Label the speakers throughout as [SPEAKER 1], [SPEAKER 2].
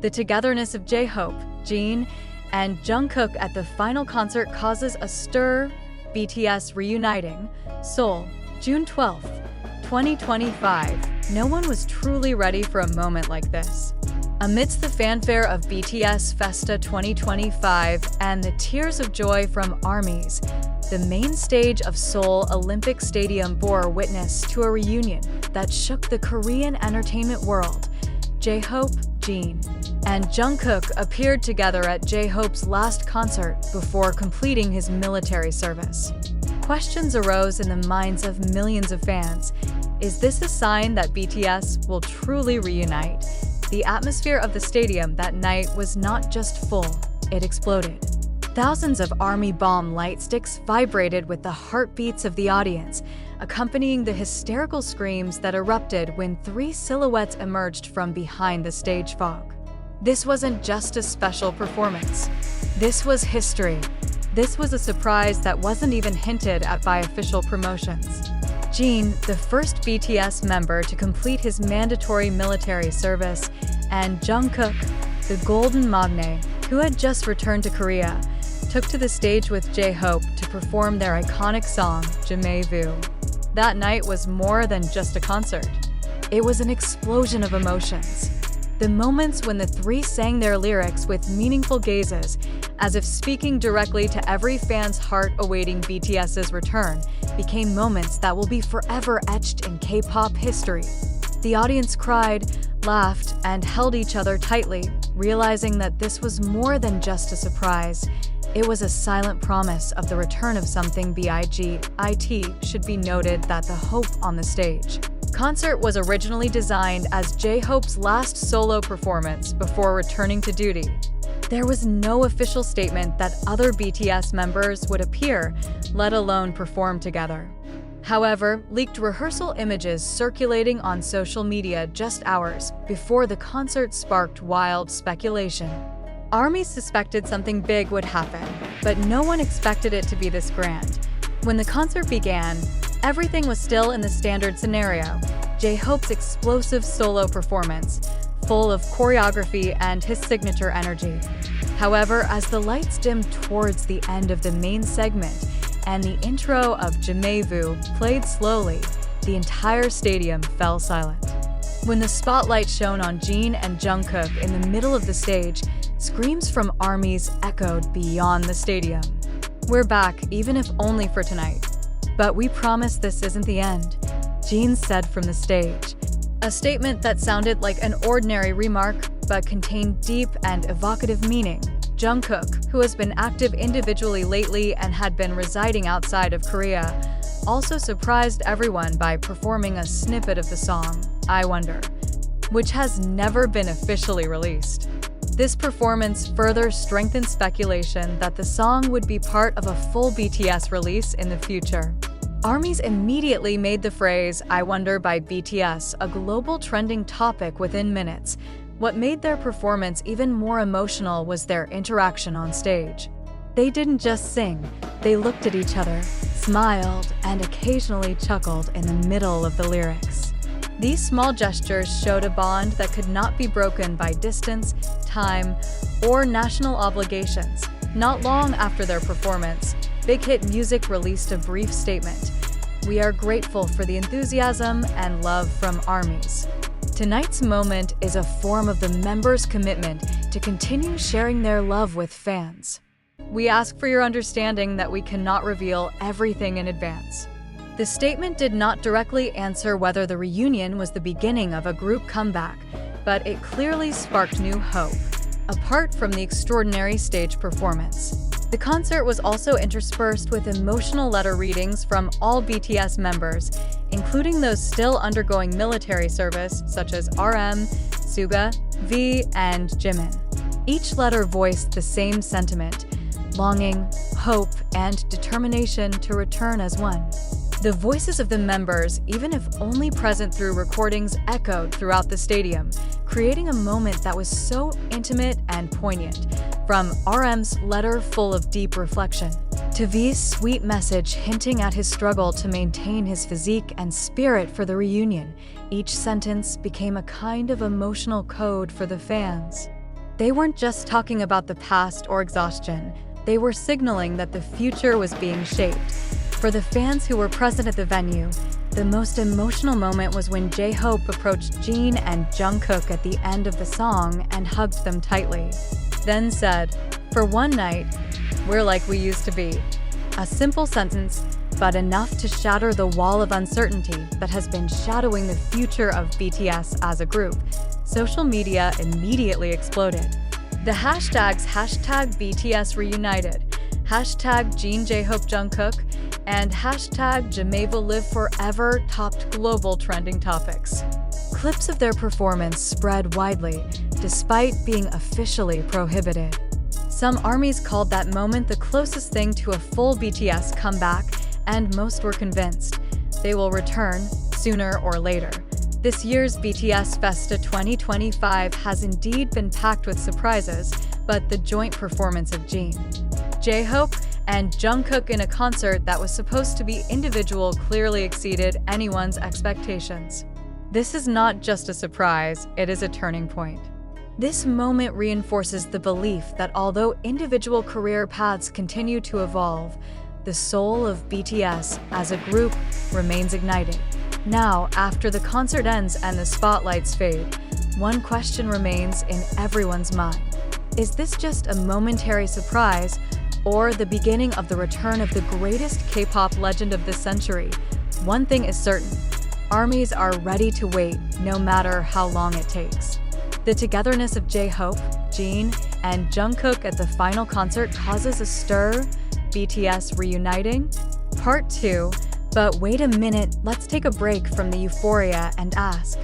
[SPEAKER 1] The togetherness of J-HOPE, Jin, and Jungkook at the final concert causes a stir. BTS Reuniting, Seoul, June 12, 2025. No one was truly ready for a moment like this. Amidst the fanfare of BTS Festa 2025 and the tears of joy from ARMYs, the main stage of Seoul Olympic Stadium bore witness to a reunion that shook the Korean entertainment world. J-HOPE, Jin, and Jungkook appeared together at J-HOPE's last concert before completing his military service. Questions arose in the minds of millions of fans. Is this a sign that BTS will truly reunite? The atmosphere of the stadium that night was not just full, it exploded. Thousands of ARMY bomb light sticks vibrated with the heartbeats of the audience, accompanying the hysterical screams that erupted when three silhouettes emerged from behind the stage fog. This wasn't just a special performance. This was history. This was a surprise that wasn't even hinted at by official promotions. Jin, the first BTS member to complete his mandatory military service, and Jungkook, the golden magne, who had just returned to Korea, took to the stage with J-HOPE to perform their iconic song, jiminie. That night was more than just a concert. It was an explosion of emotions. The moments when the three sang their lyrics with meaningful gazes, as if speaking directly to every fan's heart awaiting BTS's return, became moments that will be forever etched in K-pop history. The audience cried, laughed, and held each other tightly, realizing that this was more than just a surprise. It was a silent promise of the return of something big. It should be noted that the hope on the stage concert was originally designed as J-HOPE's last solo performance before returning to duty. There was no official statement that other BTS members would appear, let alone perform together. However, leaked rehearsal images circulating on social media just hours before the concert sparked wild speculation. ARMY suspected something big would happen, but no one expected it to be this grand. When the concert began, everything was still in the standard scenario, J-HOPE's explosive solo performance, full of choreography and his signature energy. However, as the lights dimmed towards the end of the main segment and the intro of jiminie played slowly, the entire stadium fell silent. When the spotlight shone on Jin and Jungkook in the middle of the stage, screams from ARMYs echoed beyond the stadium. We're back, even if only for tonight. But we promise this isn't the end, Jin said from the stage. A statement that sounded like an ordinary remark, but contained deep and evocative meaning. Jungkook, who has been active individually lately and had been residing outside of Korea, also surprised everyone by performing a snippet of the song, I Wonder, which has never been officially released. This performance further strengthened speculation that the song would be part of a full BTS release in the future. ARMYs immediately made the phrase, I Wonder by BTS, a global trending topic within minutes. What made their performance even more emotional was their interaction on stage. They didn't just sing, they looked at each other, smiled, and occasionally chuckled in the middle of the lyrics. These small gestures showed a bond that could not be broken by distance, time, or national obligations. Not long after their performance, Big Hit Music released a brief statement. We are grateful for the enthusiasm and love from ARMYs. Tonight's moment is a form of the members' commitment to continue sharing their love with fans. We ask for your understanding that we cannot reveal everything in advance. The statement did not directly answer whether the reunion was the beginning of a group comeback, but it clearly sparked new hope, apart from the extraordinary stage performance. The concert was also interspersed with emotional letter readings from all BTS members, including those still undergoing military service, such as RM, Suga, V, and Jimin. Each letter voiced the same sentiment: longing, hope, and determination to return as one. The voices of the members, even if only present through recordings, echoed throughout the stadium, creating a moment that was so intimate and poignant. From RM's letter full of deep reflection, to V's sweet message hinting at his struggle to maintain his physique and spirit for the reunion, each sentence became a kind of emotional code for the fans. They weren't just talking about the past or exhaustion, they were signaling that the future was being shaped. For the fans who were present at the venue, the most emotional moment was when JHOPE approached Jin and Jungkook at the end of the song and hugged them tightly. Then said, "For one night, we're like we used to be." A simple sentence, but enough to shatter the wall of uncertainty that has been shadowing the future of BTS as a group. Social media immediately exploded. The hashtags #BTS Reunited, #Jin JHOPE Jungkook, and #Jiminie will live forever topped global trending topics. Clips of their performance spread widely, despite being officially prohibited. Some armies called that moment the closest thing to a full BTS comeback, and most were convinced they will return sooner or later. This year's BTS Festa 2025 has indeed been packed with surprises, but the joint performance of Jin, JHOPE, and Jungkook in a concert that was supposed to be individual clearly exceeded anyone's expectations. This is not just a surprise, it is a turning point. This moment reinforces the belief that although individual career paths continue to evolve, the soul of BTS as a group remains ignited. Now, after the concert ends and the spotlights fade, one question remains in everyone's mind. Is this just a momentary surprise, or the beginning of the return of the greatest K-pop legend of this century? One thing is certain, armies are ready to wait no matter how long it takes. The togetherness of JHOPE, Jin, and Jungkook at the final concert causes a stir. BTS Reuniting? Part 2. But wait a minute, let's take a break from the euphoria and ask,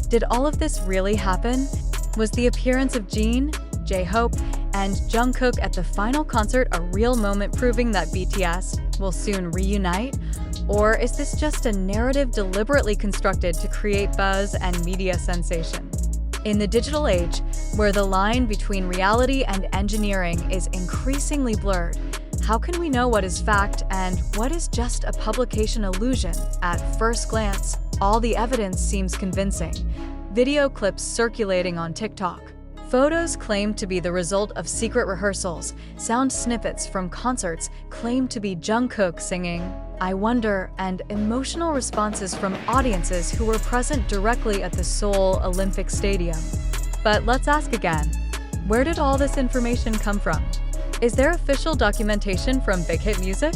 [SPEAKER 1] did all of this really happen? Was the appearance of Jin, JHOPE, and Jungkook at the final concert a real moment proving that BTS will soon reunite? Or is this just a narrative deliberately constructed to create buzz and media sensation? In the digital age, where the line between reality and engineering is increasingly blurred, how can we know what is fact and what is just a publication illusion? At first glance, all the evidence seems convincing. Video clips circulating on TikTok. Photos claimed to be the result of secret rehearsals. Sound snippets from concerts claimed to be Jungkook singing "I Wonder," and emotional responses from audiences who were present directly at the Seoul Olympic Stadium. But let's ask again, where did all this information come from? Is there official documentation from Big Hit Music?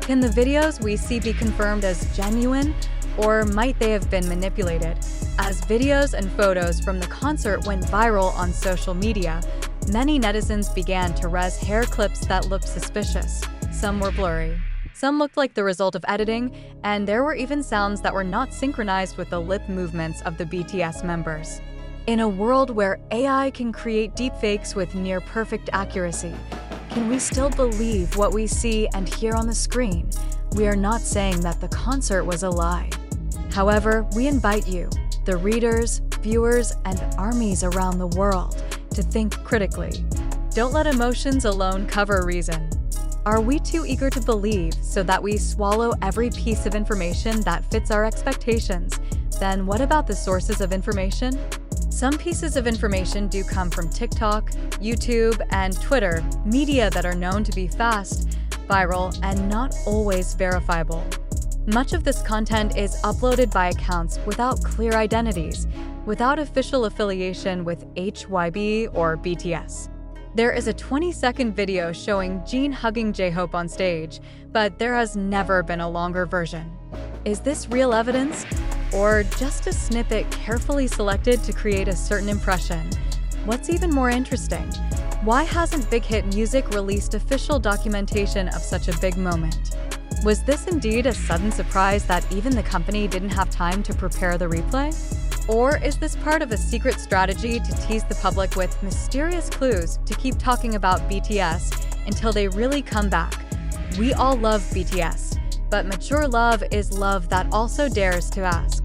[SPEAKER 1] Can the videos we see be confirmed as genuine, or might they have been manipulated? As videos and photos from the concert went viral on social media, many netizens began to res hair clips that looked suspicious. Some were blurry. Some looked like the result of editing, and there were even sounds that were not synchronized with the lip movements of the BTS members. In a world where AI can create deepfakes with near-perfect accuracy, can we still believe what we see and hear on the screen? We are not saying that the concert was a lie. However, we invite you, the readers, viewers, and armies around the world, to think critically. Don't let emotions alone cover reason. Are we too eager to believe so that we swallow every piece of information that fits our expectations? Then what about the sources of information? Some pieces of information do come from TikTok, YouTube, and Twitter, media that are known to be fast, viral, and not always verifiable. Much of this content is uploaded by accounts without clear identities, without official affiliation with HYB or BTS. There is a 20-second video showing Jin hugging JHOPE on stage, but there has never been a longer version. Is this real evidence? Or just a snippet carefully selected to create a certain impression? What's even more interesting? Why hasn't Big Hit Music released official documentation of such a big moment? Was this indeed a sudden surprise that even the company didn't have time to prepare the replay? Or is this part of a secret strategy to tease the public with mysterious clues to keep talking about BTS until they really come back? We all love BTS, but mature love is love that also dares to ask,